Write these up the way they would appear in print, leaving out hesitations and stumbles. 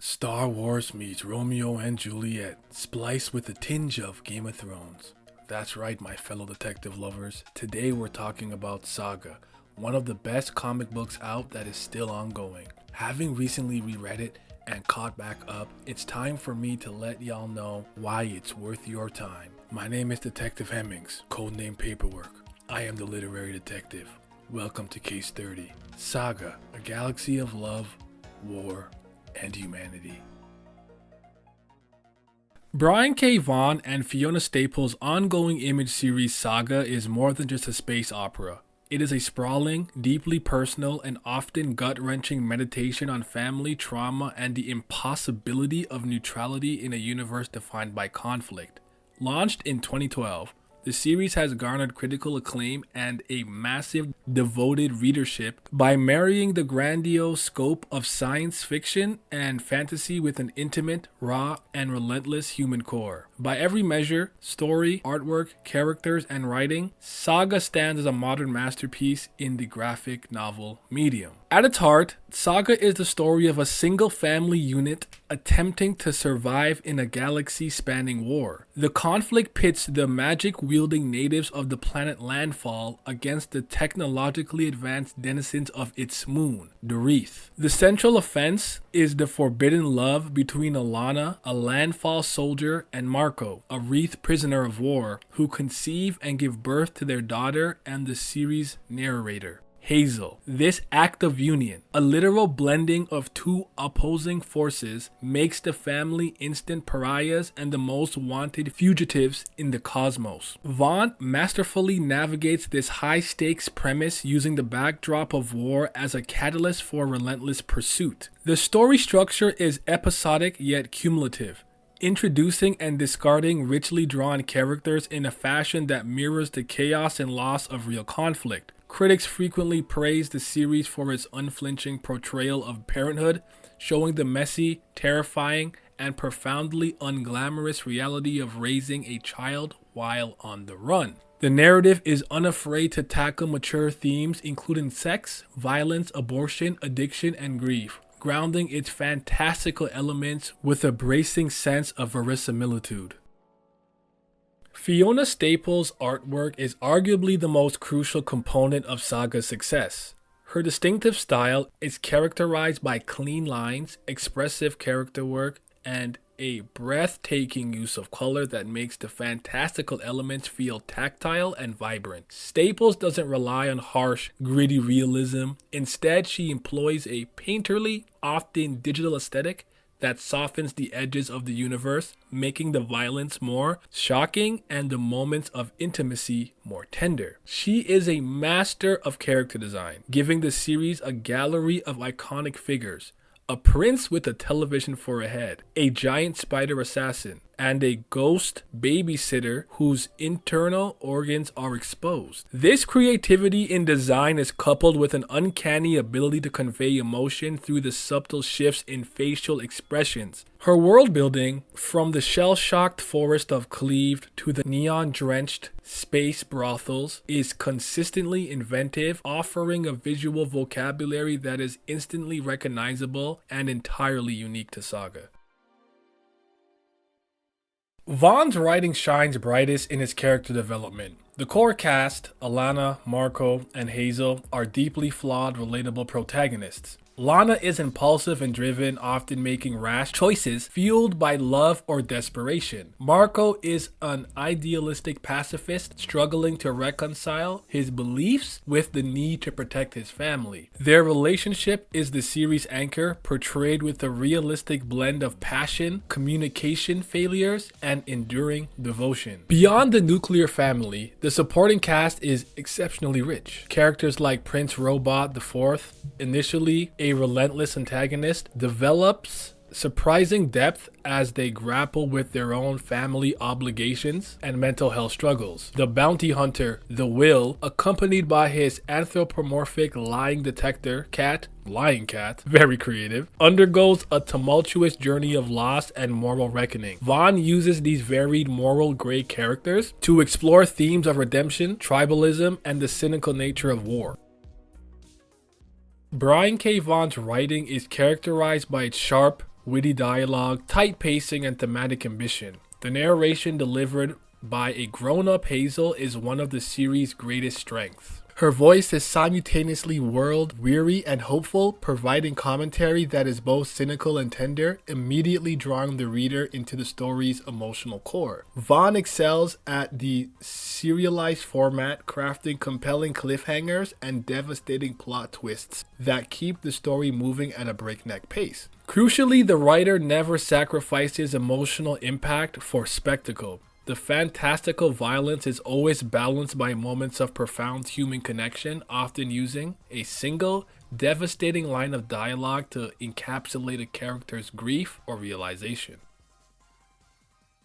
Star Wars meets Romeo and Juliet, spliced with a tinge of Game of Thrones. That's right, my fellow detective lovers. Today we're talking about Saga, one of the best comic books out that is still ongoing. Having recently reread it and caught back up, it's time for me to let y'all know why it's worth your time. My name is Detective Hemmings, codename Paperwork. I am the literary detective. Welcome to Case 30. Saga, a galaxy of love, war, and humanity. Brian K. Vaughan and Fiona Staples' ongoing Image series Saga is more than just a space opera. It is a sprawling, deeply personal, and often gut-wrenching meditation on family, trauma, and the impossibility of neutrality in a universe defined by conflict. Launched in 2012, the series has garnered critical acclaim and a massive, devoted readership by marrying the grandiose scope of science fiction and fantasy with an intimate, raw, and relentless human core. By every measure, story, artwork, characters, and writing, Saga stands as a modern masterpiece in the graphic novel medium. At its heart, Saga is the story of a single family unit attempting to survive in a galaxy-spanning war. The conflict pits the magic-wielding natives of the planet Landfall against the technologically advanced denizens of its moon, Dareth. The central offense is the forbidden love between Alana, a Landfall soldier, and Marco, a Wreath prisoner of war, who conceive and give birth to their daughter and the series' narrator, Hazel. This act of union, a literal blending of two opposing forces, makes the family instant pariahs and the most wanted fugitives in the cosmos. Vaughan masterfully navigates this high-stakes premise using the backdrop of war as a catalyst for relentless pursuit. The story structure is episodic yet cumulative, introducing and discarding richly drawn characters in a fashion that mirrors the chaos and loss of real conflict. Critics frequently praise the series for its unflinching portrayal of parenthood, showing the messy, terrifying, and profoundly unglamorous reality of raising a child while on the run. The narrative is unafraid to tackle mature themes including sex, violence, abortion, addiction, and grief, grounding its fantastical elements with a bracing sense of verisimilitude. Fiona Staples' artwork is arguably the most crucial component of Saga's success. Her distinctive style is characterized by clean lines, expressive character work, and a breathtaking use of color that makes the fantastical elements feel tactile and vibrant. Staples doesn't rely on harsh, gritty realism. Instead, she employs a painterly, often digital aesthetic that softens the edges of the universe, making the violence more shocking and the moments of intimacy more tender. She is a master of character design, giving the series a gallery of iconic figures: a prince with a television for a head, a giant spider assassin, and a ghost babysitter whose internal organs are exposed. This creativity in design is coupled with an uncanny ability to convey emotion through the subtle shifts in facial expressions. Her world building, from the shell-shocked forest of Cleaved to the neon-drenched space brothels, is consistently inventive, offering a visual vocabulary that is instantly recognizable and entirely unique to Saga. Vaughn's writing shines brightest in his character development. The core cast, Alana, Marco, and Hazel, are deeply flawed, relatable protagonists. Lana is impulsive and driven, often making rash choices fueled by love or desperation. Marco is an idealistic pacifist struggling to reconcile his beliefs with the need to protect his family. Their relationship is the series' anchor, portrayed with a realistic blend of passion, communication failures, and enduring devotion. Beyond the nuclear family, the supporting cast is exceptionally rich. Characters like Prince Robot IV, initially a relentless antagonist, develops surprising depth as they grapple with their own family obligations and mental health struggles. The bounty hunter, The Will, accompanied by his anthropomorphic lying detector, Lying Cat, very creative, undergoes a tumultuous journey of loss and moral reckoning. Vaughan uses these varied moral gray characters to explore themes of redemption, tribalism, and the cynical nature of war. Brian K. Vaughan's writing is characterized by its sharp, witty dialogue, tight pacing, and thematic ambition. The narration delivered by a grown-up Hazel is one of the series' greatest strengths. Her voice is simultaneously world-weary and hopeful, providing commentary that is both cynical and tender, immediately drawing the reader into the story's emotional core. Vaughn excels at the serialized format, crafting compelling cliffhangers and devastating plot twists that keep the story moving at a breakneck pace. Crucially, the writer never sacrifices emotional impact for spectacle. The fantastical violence is always balanced by moments of profound human connection, often using a single, devastating line of dialogue to encapsulate a character's grief or realization.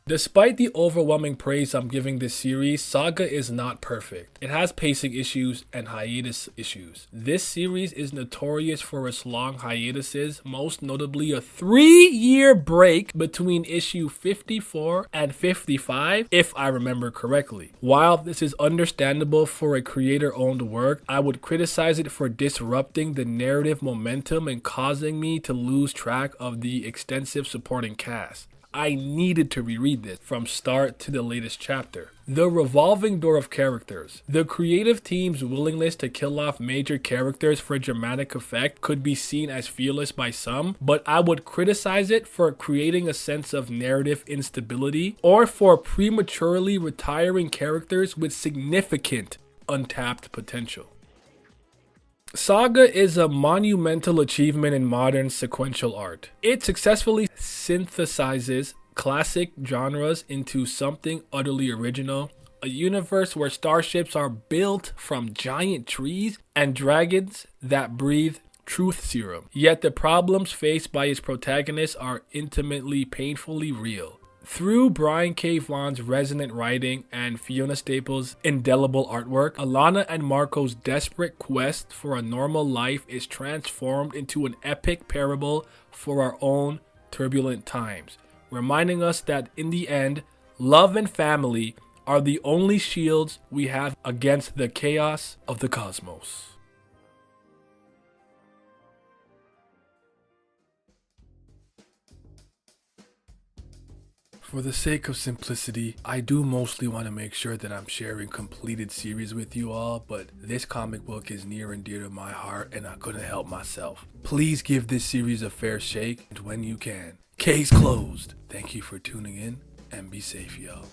Despite the overwhelming praise I'm giving this series, Saga is not perfect. It has pacing issues and hiatus issues. This series is notorious for its long hiatuses, most notably a 3-year break between issue 54 and 55, if I remember correctly. While this is understandable for a creator-owned work, I would criticize it for disrupting the narrative momentum and causing me to lose track of the extensive supporting cast. I needed to reread this from start to the latest chapter. The revolving door of characters. The creative team's willingness to kill off major characters for dramatic effect could be seen as fearless by some, but I would criticize it for creating a sense of narrative instability or for prematurely retiring characters with significant untapped potential. Saga is a monumental achievement in modern sequential art. It successfully synthesizes classic genres into something utterly original, a universe where starships are built from giant trees and dragons that breathe truth serum. Yet the problems faced by its protagonists are intimately, painfully real. Through Brian K. Vaughn's resonant writing and Fiona Staples' indelible artwork, Alana and Marco's desperate quest for a normal life is transformed into an epic parable for our own turbulent times, reminding us that in the end, love and family are the only shields we have against the chaos of the cosmos. For the sake of simplicity, I do mostly want to make sure that I'm sharing completed series with you all, but this comic book is near and dear to my heart and I couldn't help myself. Please give this series a fair shake when you can. Case closed. Thank you for tuning in and be safe, y'all.